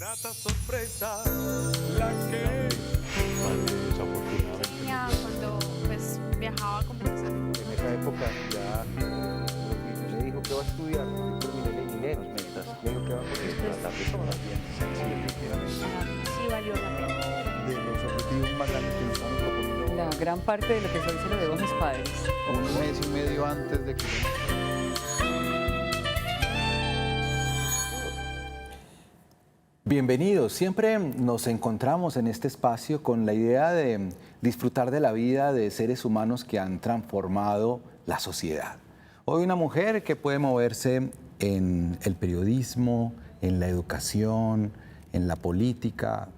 grata sorpresa, la que Desafortunadamente. Niña, cuando pues viajaba con precisamente. En esa época ya le dijo que va a estudiar, yo terminé en inglés, le dijo que va a tratar de todo bien. Sí, efectivamente. Sí valió la pena. De los objetivos más grandes que nos estamos proponiendo. La gran parte de lo que soy se lo debo a mis padres. Un mes y medio antes de que... Bienvenidos. Siempre nos encontramos en este espacio con la idea de disfrutar de la vida de seres humanos que han transformado la sociedad. Hoy una mujer que puede moverse en el periodismo, en la educación, en la política.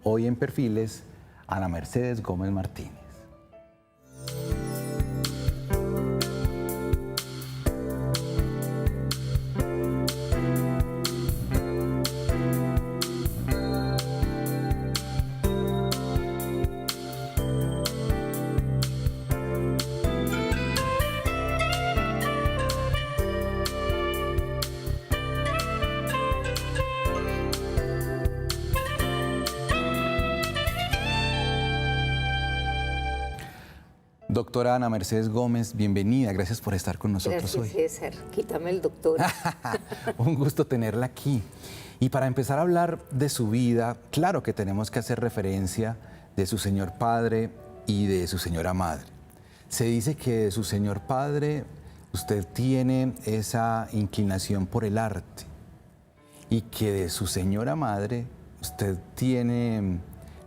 Hoy en Perfiles, Ana Mercedes Gómez Martínez. Doctora Ana Mercedes Gómez, bienvenida. Gracias por estar con nosotros hoy. Gracias, César. Quítame el doctor. Un gusto tenerla aquí. Y para empezar a hablar de su vida, claro que tenemos que hacer referencia de su señor padre y de su señora madre. Se dice que de su señor padre usted tiene esa inclinación por el arte y que de su señora madre usted tiene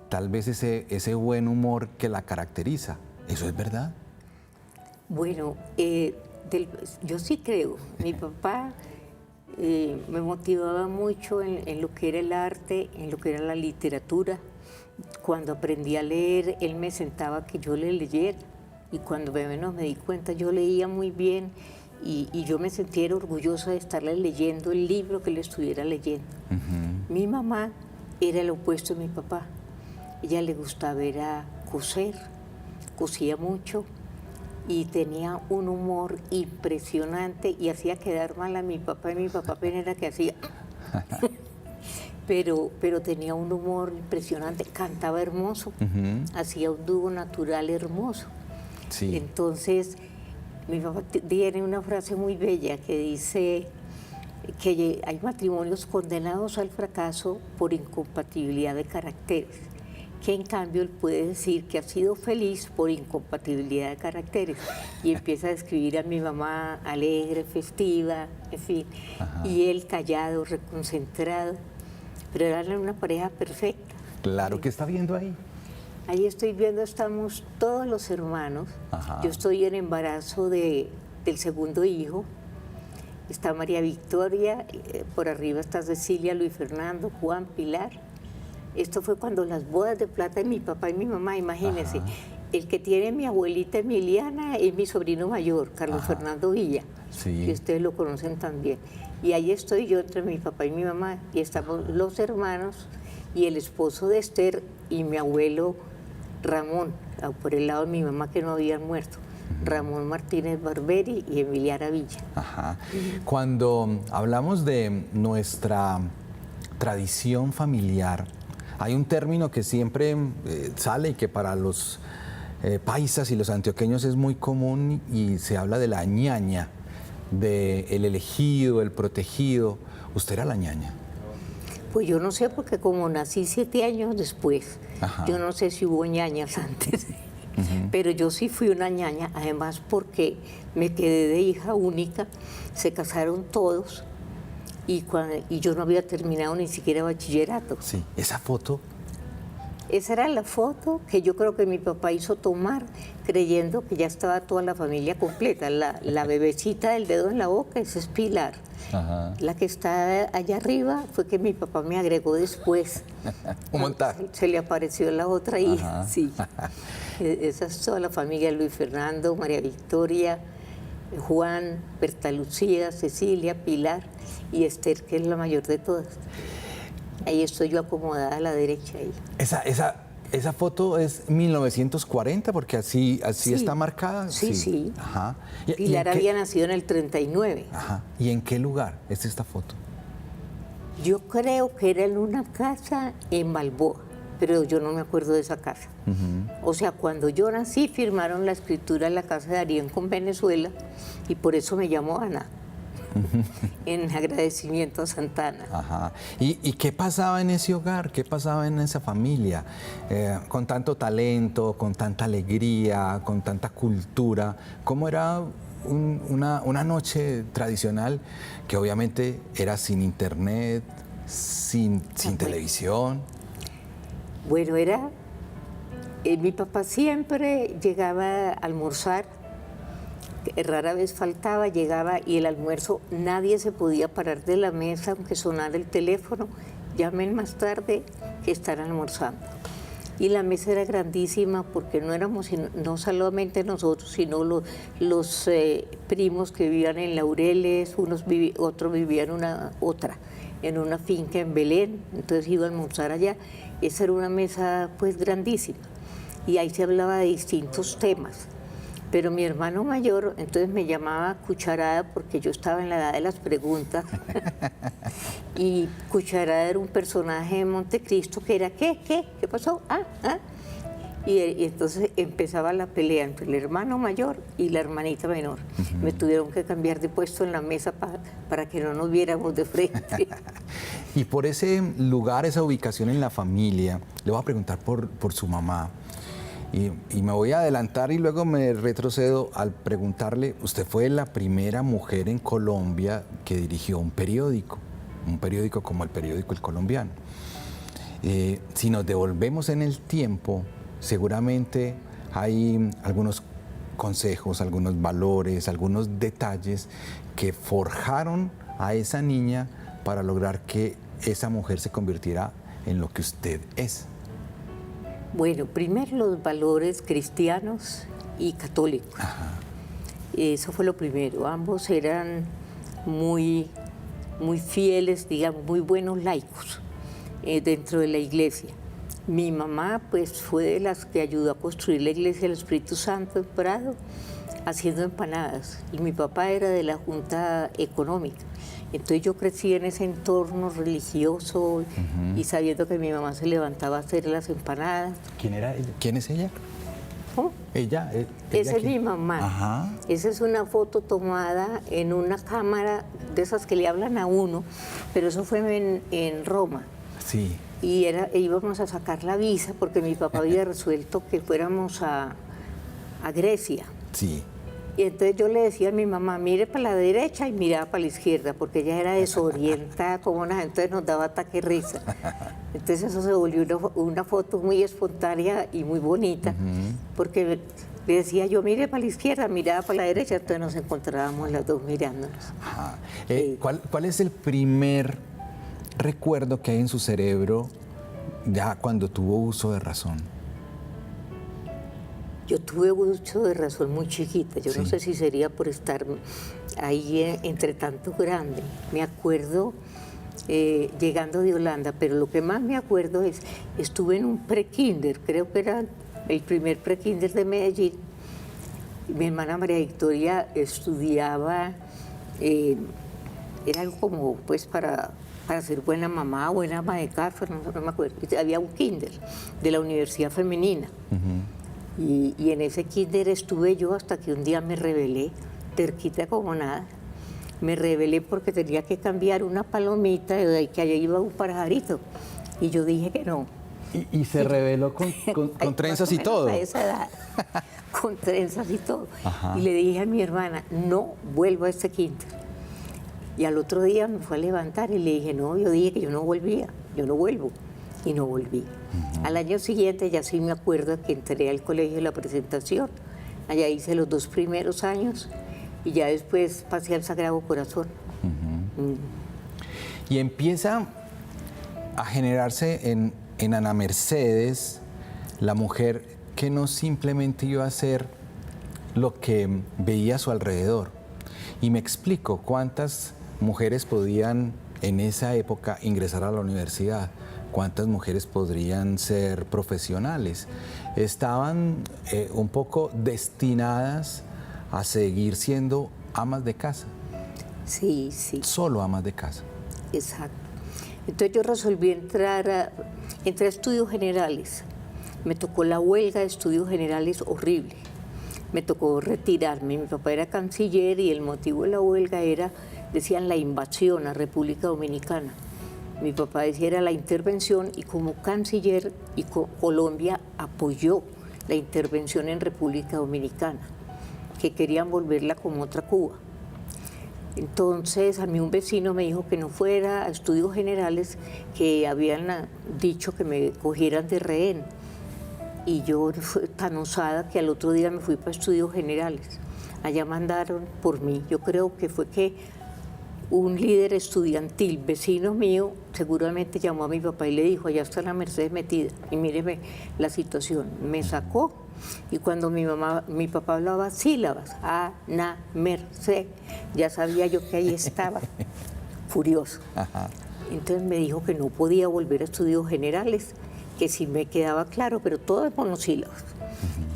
tal vez ese buen humor que la caracteriza. ¿Eso es verdad? Bueno, yo sí creo. Mi papá me motivaba mucho en lo que era el arte, en lo que era la literatura. Cuando aprendí a leer, él me sentaba que yo le leyera. Y cuando menos me di cuenta, yo leía muy bien y yo me sentía orgullosa de estarle leyendo el libro que le estuviera leyendo. Mi mamá era el opuesto de mi papá. Ella le gustaba era coser. Cosía mucho y tenía un humor impresionante y hacía quedar mal a mi papá, y mi papá apenas era que hacía pero tenía un humor impresionante, cantaba hermoso, hacía un dúo natural hermoso. Sí. Entonces mi papá tiene una frase muy bella que dice que hay matrimonios condenados al fracaso por incompatibilidad de caracteres, que en cambio él puede decir que ha sido feliz por incompatibilidad de caracteres. Y empieza a describir a mi mamá alegre, festiva, en fin. Ajá. Y él callado, reconcentrado. Pero era una pareja perfecta. Claro, ¿qué está viendo ahí? Ahí estoy viendo, estamos todos los hermanos. Ajá. Yo estoy en embarazo del segundo hijo. Está María Victoria, por arriba está Cecilia, Luis Fernando, Juan, Pilar. Esto fue cuando las bodas de plata de mi papá y mi mamá, imagínense. Ajá. El que tiene mi abuelita Emiliana es mi sobrino mayor, Carlos Ajá. Fernando Villa, Sí. que ustedes lo conocen también. Y ahí estoy yo entre mi papá y mi mamá, y estamos los hermanos y el esposo de Esther y mi abuelo Ramón, por el lado de mi mamá que no habían muerto. Ramón Martínez Barberi y Emiliana Villa. Ajá. Cuando hablamos de nuestra tradición familiar, hay un término que siempre sale y que para los paisas y los antioqueños es muy común y se habla de la ñaña, del elegido, el protegido. ¿Usted era la ñaña? Pues yo no sé, porque como nací 7 años después, Ajá. yo no sé si hubo ñañas antes, pero yo sí fui una ñaña, además porque me quedé de hija única, se casaron todos y yo no había terminado ni siquiera bachillerato. Sí. ¿Esa foto? Esa era la foto que yo creo que mi papá hizo tomar creyendo que ya estaba toda la familia completa. La bebecita del dedo en la boca, esa es Pilar. Ajá. La que está allá arriba fue que mi papá me agregó después. Un montaje. Se le apareció la otra hija, Ajá. sí. Esa es toda la familia, Luis Fernando, María Victoria, Juan, Berta Lucía, Cecilia, Pilar y Esther, que es la mayor de todas. Ahí estoy yo acomodada a la derecha. Ahí. Esa foto es 1940, porque así Sí. está marcada. Sí, sí. Ajá. Pilar en qué- había nacido en el 39. Ajá. ¿Y en qué lugar es esta foto? Yo creo que era en una casa en Balboa, pero yo no me acuerdo de esa casa. O sea, cuando yo nací firmaron la escritura en la casa de Arién con Venezuela y por eso me llamo Ana, en agradecimiento a Santana. Ajá. ¿Y qué pasaba en ese hogar? ¿Qué pasaba en esa familia? Con tanto talento, con tanta alegría, con tanta cultura. ¿Cómo era una noche tradicional que obviamente era sin internet, sin televisión? Bueno, mi papá siempre llegaba a almorzar, rara vez faltaba, llegaba y el almuerzo, nadie se podía parar de la mesa aunque sonara el teléfono, llamen más tarde que están almorzando. Y la mesa era grandísima porque no éramos no solamente nosotros, sino los primos que vivían en Laureles, otros vivían en una finca en Belén, entonces iba a almorzar allá. Esa era una mesa pues grandísima y ahí se hablaba de distintos temas. Pero mi hermano mayor entonces me llamaba Cucharada porque yo estaba en la edad de las preguntas y Cucharada era un personaje de Montecristo que era ¿qué pasó? Y entonces empezaba la pelea entre el hermano mayor y la hermanita menor. Me tuvieron que cambiar de puesto en la mesa para que no nos viéramos de frente. Y por ese lugar, esa ubicación en la familia, le voy a preguntar por su mamá. Y me voy a adelantar y luego me retrocedo al preguntarle, usted fue la primera mujer en Colombia que dirigió un periódico como el periódico El Colombiano. Si nos devolvemos en el tiempo, seguramente hay algunos consejos, algunos valores, algunos detalles que forjaron a esa niña para lograr que esa mujer se convirtiera en lo que usted es. Bueno, primero los valores cristianos y católicos. Ajá. Eso fue lo primero. Ambos eran muy fieles, digamos, muy buenos laicos dentro de la iglesia. Mi mamá pues fue de las que ayudó a construir la iglesia del Espíritu Santo en Prado haciendo empanadas y mi papá era de la Junta Económica. Entonces yo crecí en ese entorno religioso y sabiendo que mi mamá se levantaba a hacer las empanadas. ¿Quién era ella? ¿Quién es ella? ¿Cómo? Ella Esa es ¿quién? mi mamá. Ajá. Esa es una foto tomada en una cámara de esas que le hablan a uno, pero eso fue en Roma. Sí. Y íbamos a sacar la visa porque mi papá había resuelto que fuéramos a Grecia. Sí. Y entonces yo le decía a mi mamá, mire para la derecha y miraba para la izquierda, porque ella era desorientada como una, entonces nos daba ataque de risa. Entonces eso se volvió una foto muy espontánea y muy bonita, porque le decía yo, mire para la izquierda, miraba para la derecha, entonces nos encontrábamos las dos mirándonos. Ajá. ¿Cuál es el primer recuerdo que hay en su cerebro ya cuando tuvo uso de razón? Yo tuve uso de razón muy chiquita, yo no sé si sería por estar ahí entre tanto grande. Me acuerdo llegando de Holanda, pero lo que más me acuerdo es, estuve en un pre-kinder, creo que era el primer pre-kinder de Medellín. Mi hermana María Victoria estudiaba, era algo como pues para ser buena mamá, buena ama de casa, no me acuerdo. Había un kinder de la Universidad Femenina. Y en ese kinder estuve yo hasta que un día me rebelé, terquita como nada. Me rebelé porque tenía que cambiar una palomita de que allá iba un pajarito. Y yo dije que no. ¿Y se rebeló con trenzas y todo? A esa edad, con trenzas y todo. Ajá. Y le dije a mi hermana, no vuelvo a este kinder. Y al otro día me fue a levantar y le dije, no, yo dije que yo no volvía, yo no vuelvo. Y no volví. Al año siguiente ya sí me acuerdo que entré al colegio de la Presentación. Allá hice los 2 primeros años y ya después pasé al Sagrado Corazón. Y empieza a generarse en Ana Mercedes la mujer que no simplemente iba a hacer lo que veía a su alrededor. Y me explico cuántas mujeres podían en esa época ingresar a la universidad. ¿Cuántas mujeres podrían ser profesionales? Estaban un poco destinadas a seguir siendo amas de casa. Sí. Solo amas de casa. Exacto. Entonces yo resolví entré a estudios generales. Me tocó la huelga de estudios generales horrible. Me tocó retirarme. Mi papá era canciller y el motivo de la huelga era, decían, la invasión a República Dominicana. Mi papá decía era la intervención y como canciller y Colombia apoyó la intervención en República Dominicana, que querían volverla como otra Cuba. Entonces a mí un vecino me dijo que no fuera a estudios generales, que habían dicho que me cogieran de rehén. Y yo fui tan osada que al otro día me fui para estudios generales. Allá mandaron por mí. Yo creo que fue que un líder estudiantil, vecino mío, seguramente llamó a mi papá y le dijo, allá está la Mercedes metida. Y míreme la situación. Me sacó y cuando mi papá hablaba sílabas, Ana, Merced, ya sabía yo que ahí estaba, furioso. Ajá. Entonces me dijo que no podía volver a estudios generales, que sí me quedaba claro, pero todo es monosílabos.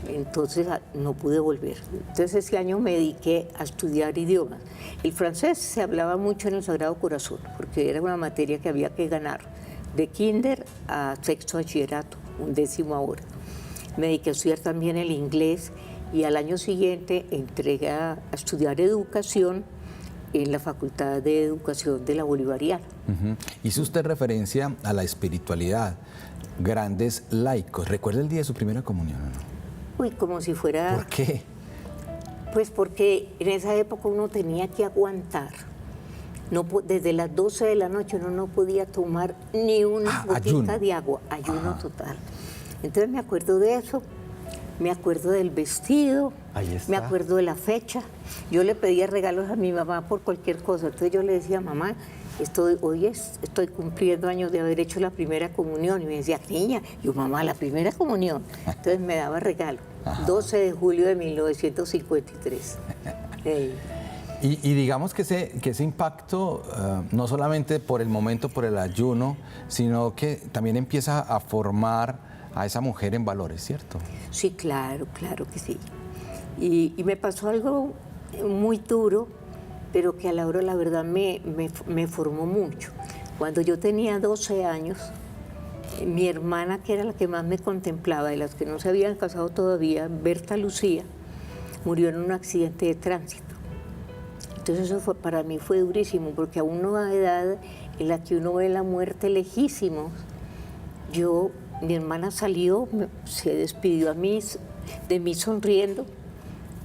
Entonces no pude volver. Entonces ese año me dediqué a estudiar idiomas. El francés se hablaba mucho en el Sagrado Corazón, porque era una materia que había que ganar, de kinder a sexto bachillerato, 11º ahora. Me dediqué a estudiar también el inglés y al año siguiente entré a estudiar educación en la Facultad de Educación de la Bolivariana. Hizo usted referencia a la espiritualidad, grandes laicos. ¿Recuerda el día de su primera comunión o no? Uy, como si fuera... ¿Por qué? Pues porque en esa época uno tenía que aguantar. No, desde las 12 de la noche uno no podía tomar ni una gotita de agua, ayuno total. Entonces me acuerdo de eso, me acuerdo del vestido, Ahí está. me acuerdo de la fecha. Yo le pedía regalos a mi mamá por cualquier cosa, entonces yo le decía, mamá, hoy estoy cumpliendo años de haber hecho la primera comunión. Y me decía, niña, yo, mamá, la primera comunión. Entonces me daba regalo, 12 de julio de 1953. Y digamos que ese impacto, no solamente por el momento, por el ayuno, sino que también empieza a formar a esa mujer en valores, ¿cierto? Sí, claro, claro que sí. Y me pasó algo muy duro, pero que a la hora, la verdad, me formó mucho. Cuando yo tenía 12 años, mi hermana, que era la que más me contemplaba, de las que no se habían casado todavía, Berta Lucía, murió en un accidente de tránsito. Entonces eso para mí fue durísimo, porque a una edad en la que uno ve la muerte lejísimos, mi hermana salió, se despidió de mí sonriendo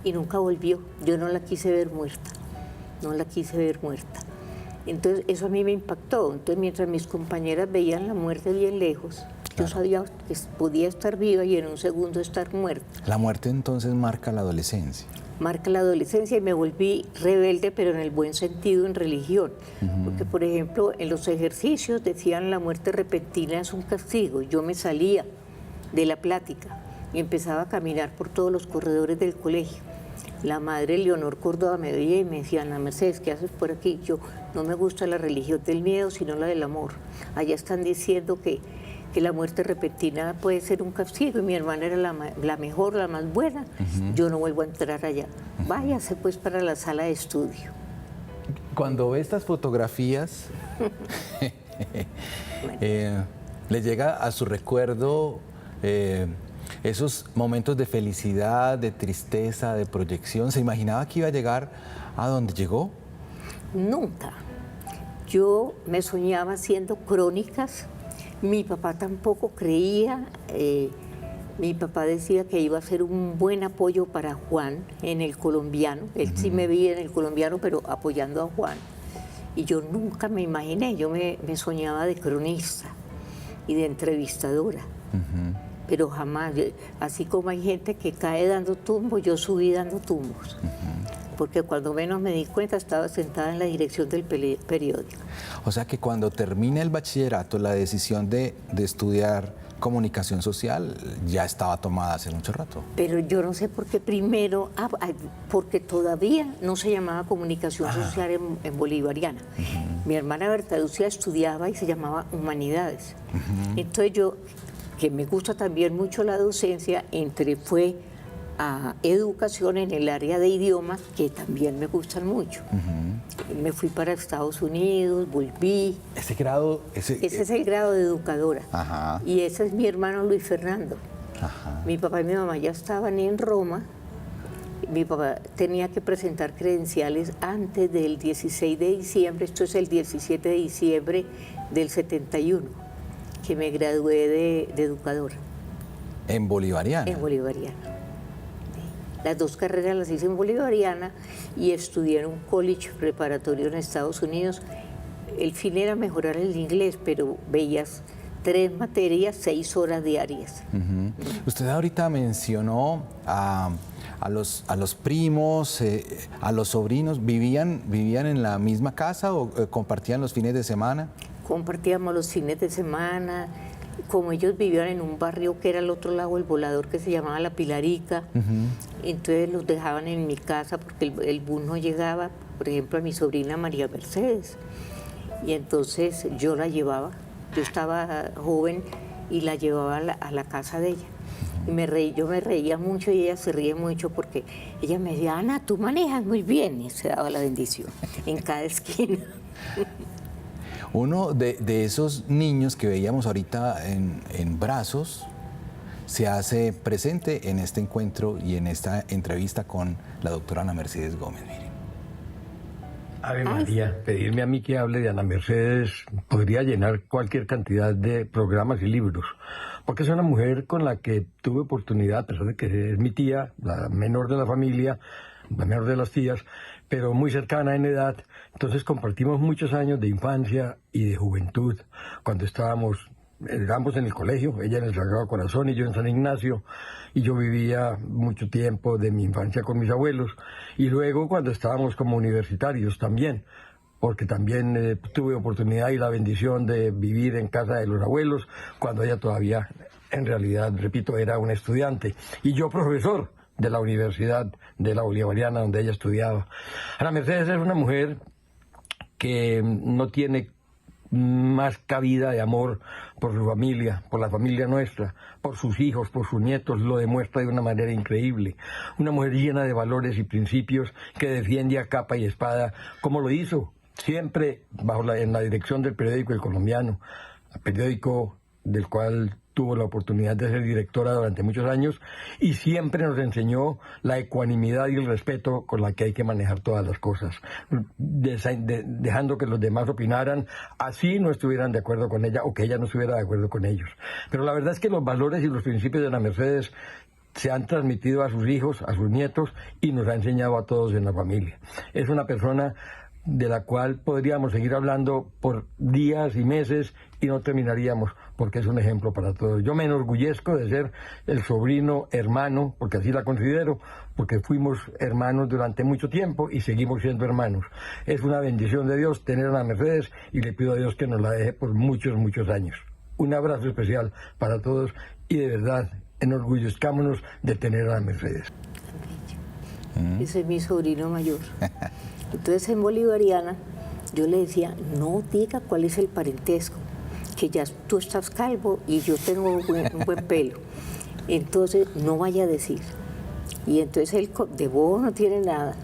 y nunca volvió. Yo no la quise ver muerta, no la quise ver muerta. Entonces eso a mí me impactó. Entonces mientras mis compañeras veían la muerte bien lejos, yo sabía que podía estar viva y en un segundo estar muerta. La muerte entonces marca la adolescencia. Marca la adolescencia y me volví rebelde, pero en el buen sentido, en religión. Porque, por ejemplo, en los ejercicios decían la muerte repentina es un castigo. Yo me salía de la plática y empezaba a caminar por todos los corredores del colegio. La madre Leonor Córdoba me veía y me decía, Ana Mercedes, ¿qué haces por aquí? Yo, no me gusta la religión del miedo, sino la del amor. Allá están diciendo que la muerte repentina puede ser un castigo y mi hermana era la mejor, la más buena. Yo no vuelvo a entrar allá. Váyase pues para la sala de estudio. Cuando ve estas fotografías, ¿le llega a su recuerdo esos momentos de felicidad, de tristeza, de proyección? ¿Se imaginaba que iba a llegar a donde llegó? Nunca. Yo me soñaba haciendo crónicas. Mi papá tampoco creía. Mi papá decía que iba a ser un buen apoyo para Juan en el colombiano. Él sí me veía en el colombiano, pero apoyando a Juan. Y yo nunca me imaginé. Yo me soñaba de cronista y de entrevistadora. Pero jamás. Así como hay gente que cae dando tumbos, yo subí dando tumbos. Porque cuando menos me di cuenta estaba sentada en la dirección del periódico. O sea que cuando termina el bachillerato, la decisión de estudiar comunicación social ya estaba tomada hace mucho rato. Pero yo no sé por qué primero, porque todavía no se llamaba comunicación social en bolivariana. Mi hermana Berta Lucía estudiaba y se llamaba humanidades. Entonces yo, que me gusta también mucho la docencia, fue a educación en el área de idiomas, que también me gustan mucho. Me fui para Estados Unidos, volví. Ese grado... Ese es el grado de educadora. Ajá. Y ese es mi hermano Luis Fernando. Ajá. Mi papá y mi mamá ya estaban en Roma. Mi papá tenía que presentar credenciales antes del 16 de diciembre, esto es el 17 de diciembre del 71, que me gradué de educadora. En bolivariana. En bolivariana. Las dos carreras las hice en bolivariana y estudié en un college preparatorio en Estados Unidos. El fin era mejorar el inglés, pero veías 3 materias, 6 horas diarias. Usted ahorita mencionó a los primos, a los sobrinos. ¿Vivían en la misma casa o compartían los fines de semana? Compartíamos los fines de semana. Como ellos vivían en un barrio que era al otro lado del Volador, que se llamaba La Pilarica, entonces los dejaban en mi casa porque el bus no llegaba, por ejemplo, a mi sobrina María Mercedes. Y entonces yo la llevaba, yo estaba joven y la llevaba a la casa de ella. Y yo me reía mucho y ella se ríe mucho porque ella me decía, Ana, tú manejas muy bien, y se daba la bendición en cada esquina. Uno de esos niños que veíamos ahorita en brazos se hace presente en este encuentro y en esta entrevista con la doctora Ana Mercedes Gómez. Mire. Ave María, pedirme a mí que hable de Ana Mercedes podría llenar cualquier cantidad de programas y libros, porque es una mujer con la que tuve oportunidad, a pesar de que es mi tía, la menor de la familia, la menor de las tías, pero muy cercana en edad. Entonces compartimos muchos años de infancia y de juventud cuando éramos en el colegio, ella en el Sagrado Corazón y yo en San Ignacio, y yo vivía mucho tiempo de mi infancia con mis abuelos, y luego cuando estábamos como universitarios también, porque también tuve oportunidad y la bendición de vivir en casa de los abuelos, cuando ella todavía, en realidad, repito, era una estudiante, y yo profesor de la Universidad de la Bolivariana, donde ella estudiaba. Ana Mercedes es una mujer que no tiene más cabida de amor por su familia, por la familia nuestra, por sus hijos, por sus nietos, lo demuestra de una manera increíble. Una mujer llena de valores y principios que defiende a capa y espada, como lo hizo siempre en la dirección del periódico El Colombiano, periódico del cual tuvo la oportunidad de ser directora durante muchos años, y siempre nos enseñó la ecuanimidad y el respeto con la que hay que manejar todas las cosas, dejando que los demás opinaran, así no estuvieran de acuerdo con ella o que ella no estuviera de acuerdo con ellos. Pero la verdad es que los valores y los principios de Ana Mercedes se han transmitido a sus hijos, a sus nietos, y nos ha enseñado a todos en la familia. Es una persona de la cual podríamos seguir hablando por días y meses y no terminaríamos, porque es un ejemplo para todos. Yo me enorgullezco de ser el sobrino hermano, porque así la considero, porque fuimos hermanos durante mucho tiempo y seguimos siendo hermanos. Es una bendición de Dios tener a Ana Mercedes y le pido a Dios que nos la deje por muchos, muchos años. Un abrazo especial para todos y de verdad enorgullezcámonos de tener a Ana Mercedes. Ese es mi sobrino mayor. Entonces en bolivariana yo le decía, no diga cuál es el parentesco, que ya tú estás calvo y yo tengo un buen pelo. Entonces no vaya a decir. Y entonces él de bobo no tiene nada.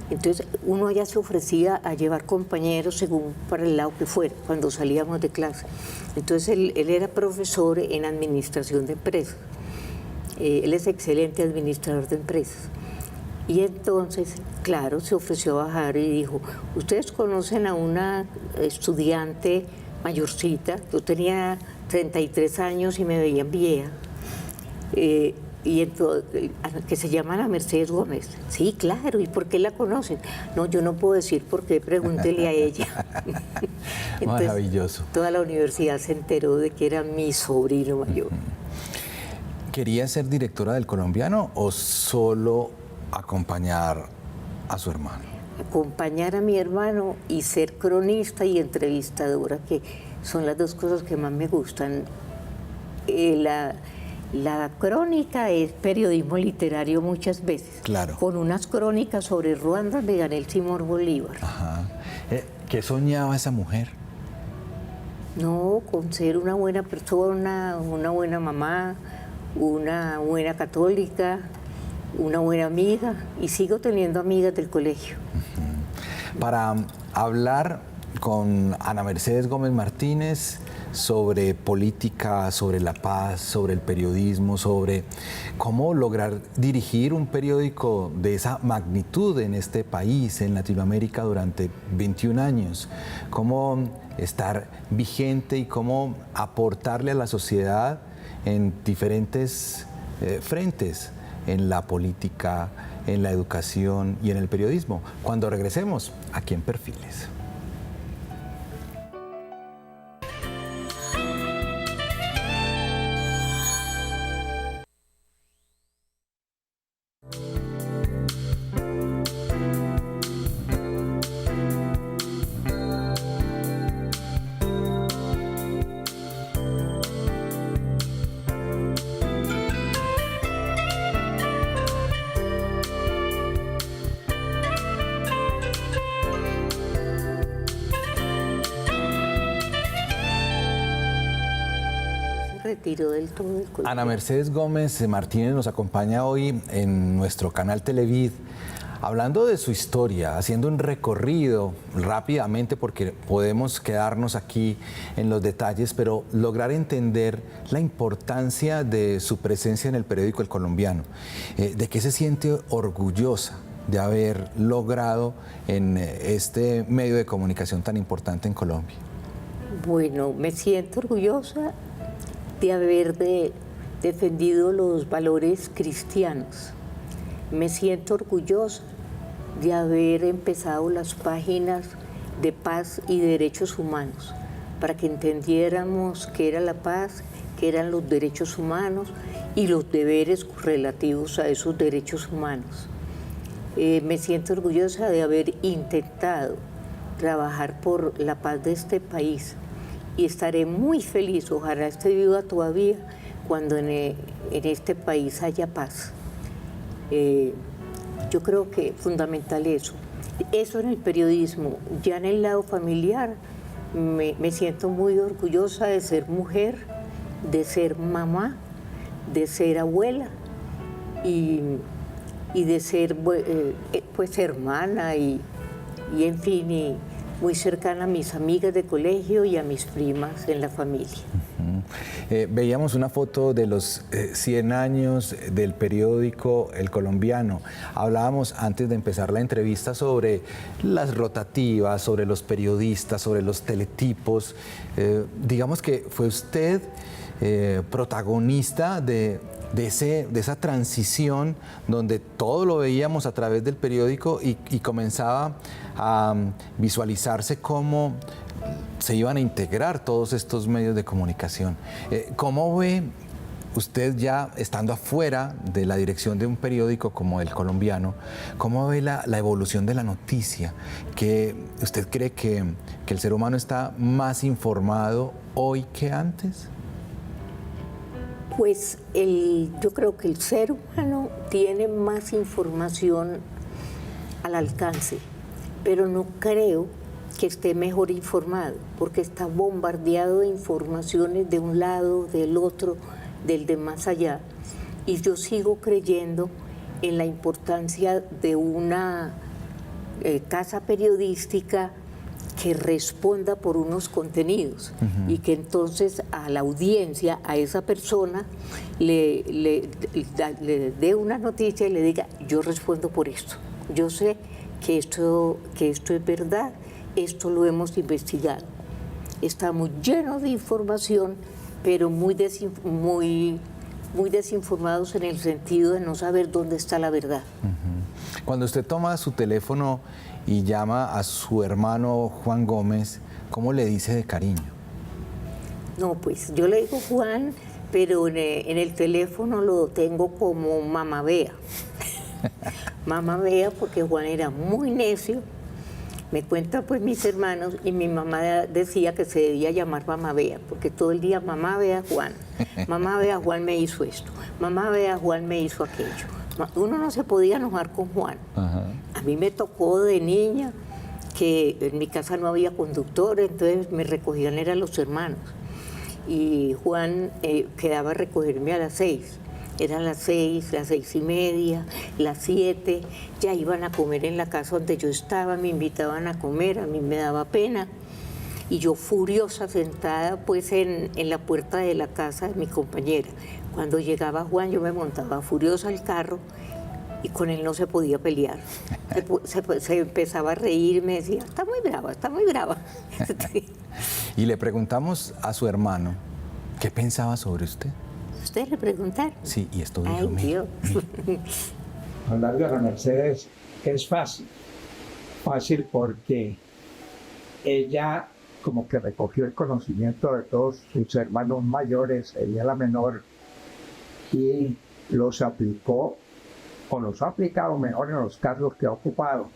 Entonces uno ya se ofrecía a llevar compañeros según para el lado que fuera, cuando salíamos de clase. Entonces él era profesor en administración de empresas. Él es excelente administrador de empresas. Y entonces, claro, se ofreció a bajar y dijo, ustedes conocen a una estudiante mayorcita, yo tenía 33 años y me veían vieja, y entonces, que se llama Ana Mercedes Gómez. Sí, claro, ¿y por qué la conocen? No, yo no puedo decir por qué, pregúntele a ella. Entonces, maravilloso. Toda la universidad se enteró de que era mi sobrino mayor. ¿Quería ser directora del Colombiano o solo acompañar a su hermano? Acompañar a mi hermano y ser cronista y entrevistadora, que son las dos cosas que más me gustan. La crónica es periodismo literario muchas veces. Claro. Con unas crónicas sobre Ruanda me gané el Simón Bolívar. Ajá. ¿Qué soñaba esa mujer? No, con ser una buena persona, una buena mamá, una buena católica, una buena amiga y sigo teniendo amigas del colegio. Para hablar con Ana Mercedes Gómez Martínez sobre política, sobre la paz, sobre el periodismo, sobre cómo lograr dirigir un periódico de esa magnitud en este país, en Latinoamérica, durante 21 años, cómo estar vigente y cómo aportarle a la sociedad en diferentes frentes, en la política, en la educación y en el periodismo. Cuando regresemos aquí en Perfiles. Retiró del todo del colegio. Ana Mercedes Gómez Martínez nos acompaña hoy en nuestro canal Televid, hablando de su historia, haciendo un recorrido rápidamente porque podemos quedarnos aquí en los detalles, pero lograr entender la importancia de su presencia en el periódico El Colombiano. ¿De qué se siente orgullosa de haber logrado en este medio de comunicación tan importante en Colombia? Bueno, me siento orgullosa de haber defendido los valores cristianos. Me siento orgullosa de haber empezado las páginas de paz y derechos humanos, para que entendiéramos qué era la paz, qué eran los derechos humanos y los deberes relativos a esos derechos humanos. Me siento orgullosa de haber intentado trabajar por la paz de este país y estaré muy feliz, ojalá esté viva todavía, cuando en este país haya paz. Yo creo que es fundamental eso. Eso en el periodismo. Ya en el lado familiar me siento muy orgullosa de ser mujer, de ser mamá, de ser abuela y de ser pues hermana y en fin, y muy cercana a mis amigas de colegio y a mis primas en la familia. Veíamos una foto de los 100 años del periódico El Colombiano. Hablábamos antes de empezar la entrevista sobre las rotativas, sobre los periodistas, sobre los teletipos. Digamos que fue usted protagonista de esa transición donde todo lo veíamos a través del periódico y comenzaba a visualizarse cómo se iban a integrar todos estos medios de comunicación. ¿Cómo ve usted, ya estando afuera de la dirección de un periódico como El Colombiano, cómo ve la evolución de la noticia? ¿Que usted cree que el ser humano está más informado hoy que antes? Pues yo creo que el ser humano tiene más información al alcance, pero no creo que esté mejor informado, porque está bombardeado de informaciones de un lado, del otro, del de más allá. Y yo sigo creyendo en la importancia de una casa periodística que responda por unos contenidos y que entonces a la audiencia, a esa persona, le dé una noticia y le diga: yo respondo por esto, yo sé que esto es verdad, esto lo hemos investigado. Estamos llenos de información, pero muy desinformados en el sentido de no saber dónde está la verdad. Cuando usted toma su teléfono y llama a su hermano Juan Gómez, ¿cómo le dice de cariño? No, pues yo le digo Juan, pero en el teléfono lo tengo como Mamá Bea. Mamá Bea, porque Juan era muy necio. Me cuentan pues mis hermanos y mi mamá decía que se debía llamar Mamá Bea, porque todo el día Mamá Bea Juan. Mamá Bea Juan me hizo esto. Mamá Bea Juan me hizo aquello. Uno no se podía enojar con Juan. A mí me tocó de niña que en mi casa no había conductor, entonces me recogían eran los hermanos. Y Juan quedaba a recogerme a las 6. Eran las 6, las 6:30, las 7, ya iban a comer en la casa donde yo estaba, me invitaban a comer, a mí me daba pena. Y yo furiosa sentada pues en la puerta de la casa de mi compañera. Cuando llegaba Juan yo me montaba furiosa al carro y con él no se podía pelear. Se empezaba a reír, me decía, está muy brava, está muy brava. Y le preguntamos a su hermano, ¿qué pensaba sobre usted? ¿Ustedes le preguntaron? Sí, y esto dijo, Ay, mire, Dios. Hablar de Ana Mercedes es fácil. Fácil porque ella como que recogió el conocimiento de todos sus hermanos mayores, ella la menor, y los aplicó, o los ha aplicado mejor en los cargos que ha ocupado.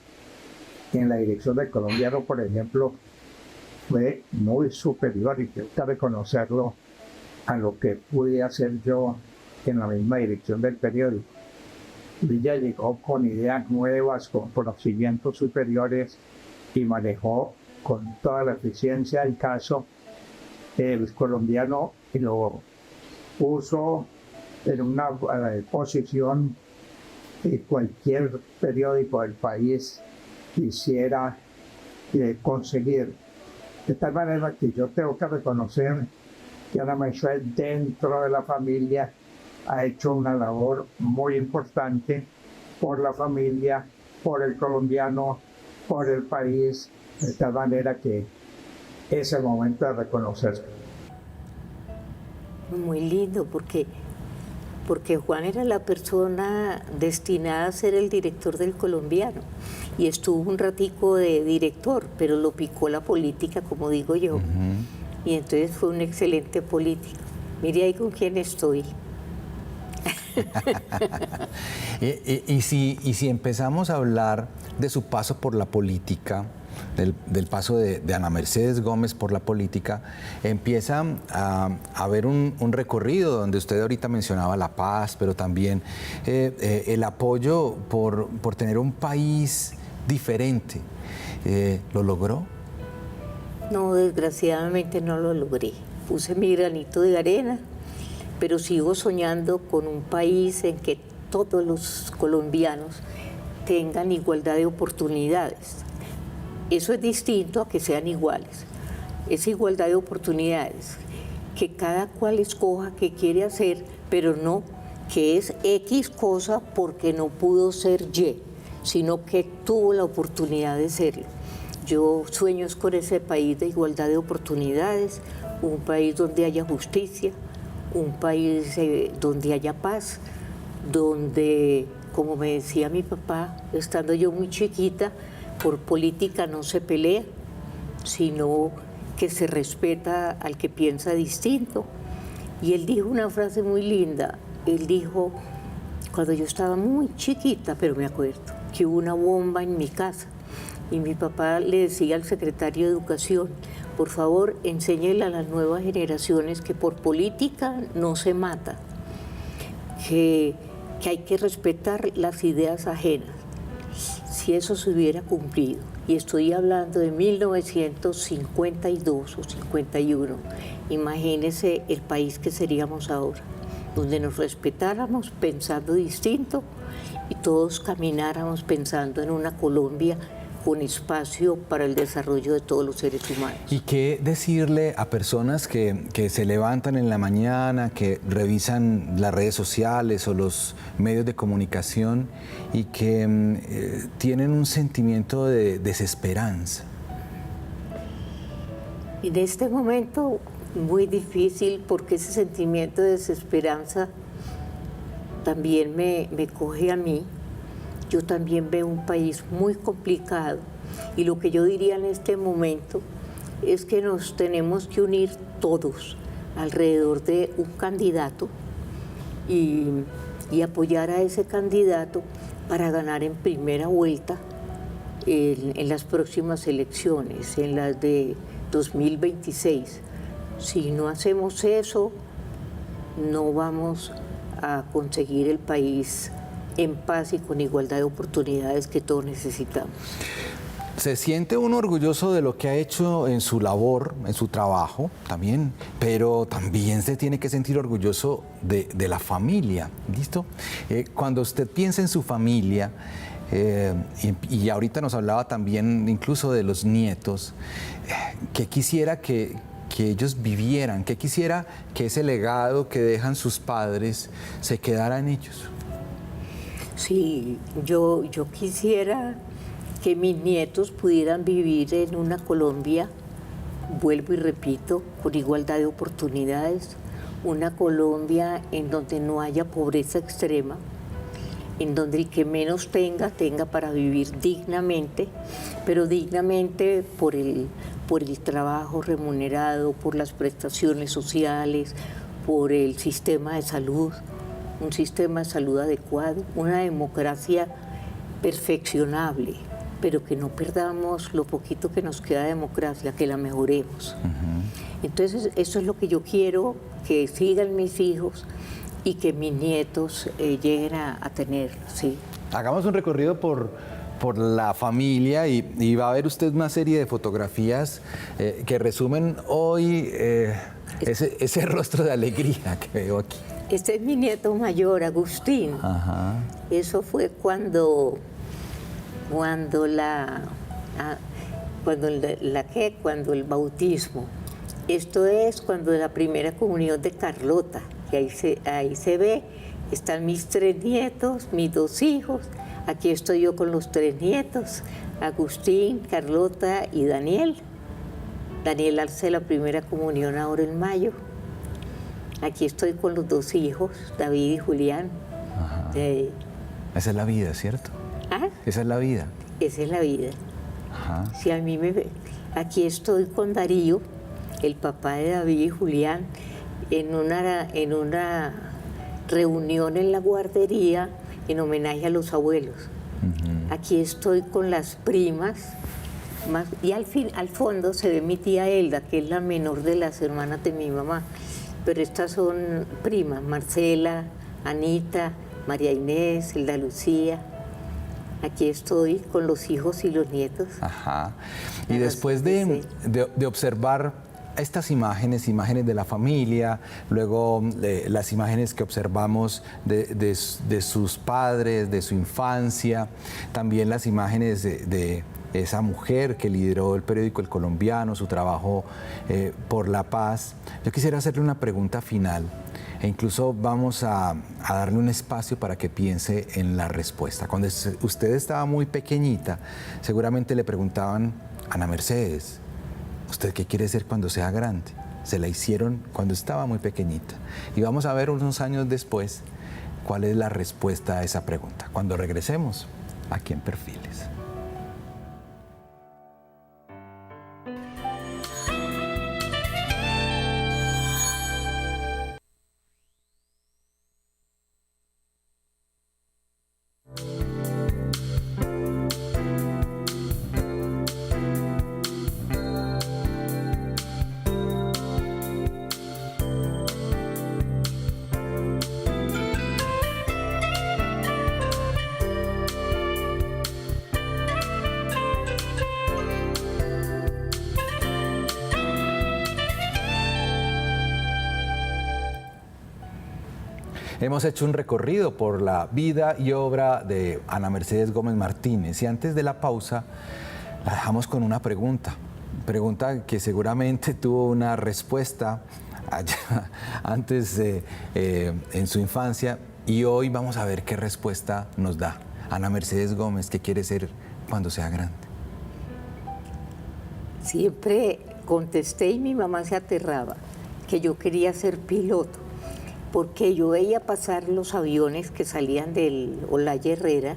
En la dirección del Colombiano, por ejemplo, fue muy superior, y tengo que reconocerlo, a lo que pude hacer yo en la misma dirección del periódico. Ella llegó con ideas nuevas, con conocimientos superiores y manejó con toda la eficiencia el caso. El Colombiano lo puso en una posición que cualquier periódico del país quisiera conseguir. De tal manera que yo tengo que reconocer que Ana Mercedes dentro de la familia ha hecho una labor muy importante por la familia, por el colombiano, por el país, de tal manera que es el momento de reconocerlo. Muy lindo, porque Juan era la persona destinada a ser el director del Colombiano y estuvo un ratico de director, pero lo picó la política, como digo yo. Y entonces fue un excelente político. Mire ahí con quién estoy. y si empezamos a hablar de su paso por la política, del paso de Ana Mercedes Gómez por la política, empieza a haber un recorrido donde usted ahorita mencionaba la paz, pero también el apoyo por tener un país diferente. ¿Lo logró? No, desgraciadamente no lo logré. Puse mi granito de arena, pero sigo soñando con un país en que todos los colombianos tengan igualdad de oportunidades. Eso es distinto a que sean iguales. Es igualdad de oportunidades, que cada cual escoja qué quiere hacer, pero no que es X cosa porque no pudo ser Y, sino que tuvo la oportunidad de serlo. Yo sueño con ese país de igualdad de oportunidades, un país donde haya justicia, un país donde haya paz, donde, como me decía mi papá, estando yo muy chiquita, por política no se pelea, sino que se respeta al que piensa distinto. Y él dijo una frase muy linda, él dijo, cuando yo estaba muy chiquita, pero me acuerdo, que hubo una bomba en mi casa. Y mi papá le decía al secretario de Educación, por favor, enséñele a las nuevas generaciones que por política no se mata, que hay que respetar las ideas ajenas. Si eso se hubiera cumplido, y estoy hablando de 1952 o 51, imagínense el país que seríamos ahora, donde nos respetáramos pensando distinto y todos camináramos pensando en una Colombia con espacio para el desarrollo de todos los seres humanos. ¿Y qué decirle a personas que se levantan en la mañana, que revisan las redes sociales o los medios de comunicación y que tienen un sentimiento de desesperanza? En este momento muy difícil, porque ese sentimiento de desesperanza también me coge a mí. Yo también veo un país muy complicado y lo que yo diría en este momento es que nos tenemos que unir todos alrededor de un candidato y apoyar a ese candidato para ganar en primera vuelta en las próximas elecciones, en las de 2026. Si no hacemos eso, no vamos a conseguir el país en paz y con igualdad de oportunidades que todos necesitamos. se siente uno orgulloso de lo que ha hecho en su labor, en su trabajo también, pero también se tiene que sentir orgulloso de la familia, ¿listo? Cuando usted piensa en su familia, y ahorita nos hablaba también incluso de los nietos, ¿qué quisiera que ellos vivieran? ¿Qué quisiera que ese legado que dejan sus padres se quedara en ellos? Sí, yo quisiera que mis nietos pudieran vivir en una Colombia, vuelvo y repito, con igualdad de oportunidades, una Colombia en donde no haya pobreza extrema, en donde el que menos tenga para vivir dignamente, pero dignamente por el trabajo remunerado, por las prestaciones sociales, por el sistema de salud, un sistema de salud adecuado, una democracia perfeccionable, pero que no perdamos lo poquito que nos queda de democracia, que la mejoremos. Entonces, eso es lo que yo quiero, que sigan mis hijos y que mis nietos lleguen a tener, ¿sí? Hagamos un recorrido por la familia y va a ver usted una serie de fotografías que resumen hoy ese rostro de alegría que veo aquí. Este es mi nieto mayor, Agustín. Ajá. Eso fue cuando el bautismo. Esto es cuando la primera comunión de Carlota, que ahí se ve, están mis 3 nietos, mis 2 hijos, aquí estoy yo con los 3 nietos, Agustín, Carlota y Daniel. Daniel hace la primera comunión ahora en mayo. Aquí estoy con los 2 hijos, David y Julián. Esa es la vida, ¿cierto? ¿Ah? Esa es la vida. Esa es la vida. Ajá. Sí, aquí estoy con Darío, el papá de David y Julián, en una reunión en la guardería en homenaje a los abuelos. Aquí estoy con las primas, y al fondo se ve mi tía Elda, que es la menor de las hermanas de mi mamá. Pero estas son primas, Marcela, Anita, María Inés, Elda Lucía. Aquí estoy con los hijos y los nietos. Ajá. Y después de observar estas imágenes de la familia, luego las imágenes que observamos de sus padres, de su infancia, también las imágenes de esa mujer que lideró el periódico El Colombiano, su trabajo por la paz. Yo quisiera hacerle una pregunta final e incluso vamos a darle un espacio para que piense en la respuesta. Cuando usted estaba muy pequeñita, seguramente le preguntaban, Ana Mercedes, ¿usted qué quiere ser cuando sea grande? Se la hicieron cuando estaba muy pequeñita. Y vamos a ver unos años después cuál es la respuesta a esa pregunta, cuando regresemos aquí en Perfiles. Hemos hecho un recorrido por la vida y obra de Ana Mercedes Gómez Martínez y antes de la pausa la dejamos con una pregunta que seguramente tuvo una respuesta allá antes en su infancia y hoy vamos a ver qué respuesta nos da Ana Mercedes Gómez, ¿qué quiere ser cuando sea grande? Siempre contesté y mi mamá se aterraba que yo quería ser piloto, porque yo veía pasar los aviones que salían del Olaya Herrera,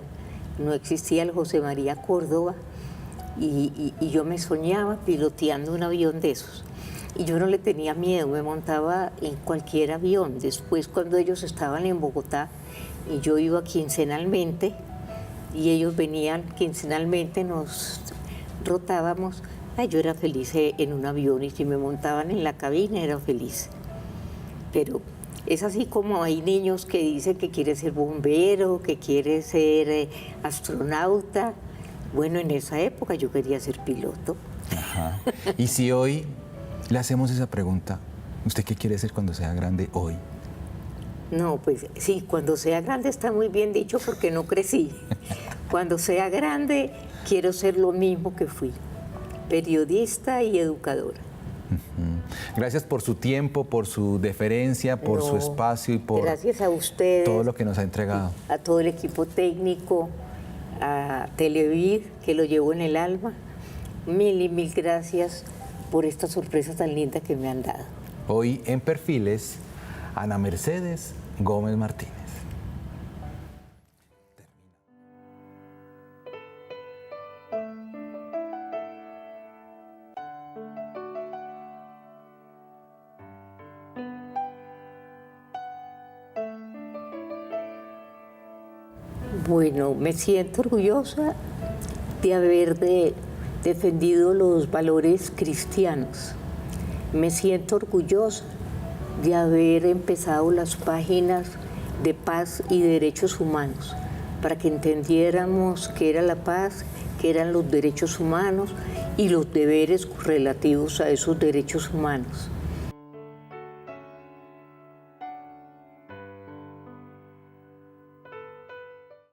no existía el José María Córdoba, y yo me soñaba piloteando un avión de esos. Y yo no le tenía miedo, me montaba en cualquier avión. Después, cuando ellos estaban en Bogotá, y yo iba quincenalmente, y ellos venían quincenalmente, nos rotábamos, yo era feliz en un avión, y si me montaban en la cabina era feliz. Pero es así como hay niños que dicen que quiere ser bombero, que quiere ser astronauta, Bueno, en esa época yo quería ser piloto. Ajá. Y si hoy le hacemos esa pregunta, ¿usted qué quiere ser cuando sea grande hoy? No, pues sí, cuando sea grande está muy bien dicho porque no crecí. Cuando sea grande quiero ser lo mismo que fui, periodista y educadora. Gracias por su tiempo, por su deferencia, por su No, espacio y por gracias a ustedes, todo lo que nos ha entregado. a todo el equipo técnico, a Televid, que lo llevo en el alma. Mil y mil gracias por esta sorpresa tan linda que me han dado. Hoy en Perfiles, Ana Mercedes Gómez Martínez. Bueno, me siento orgullosa de haber defendido los valores cristianos. Me siento orgullosa de haber empezado las páginas de paz y derechos humanos para que entendiéramos qué era la paz, qué eran los derechos humanos y los deberes relativos a esos derechos humanos.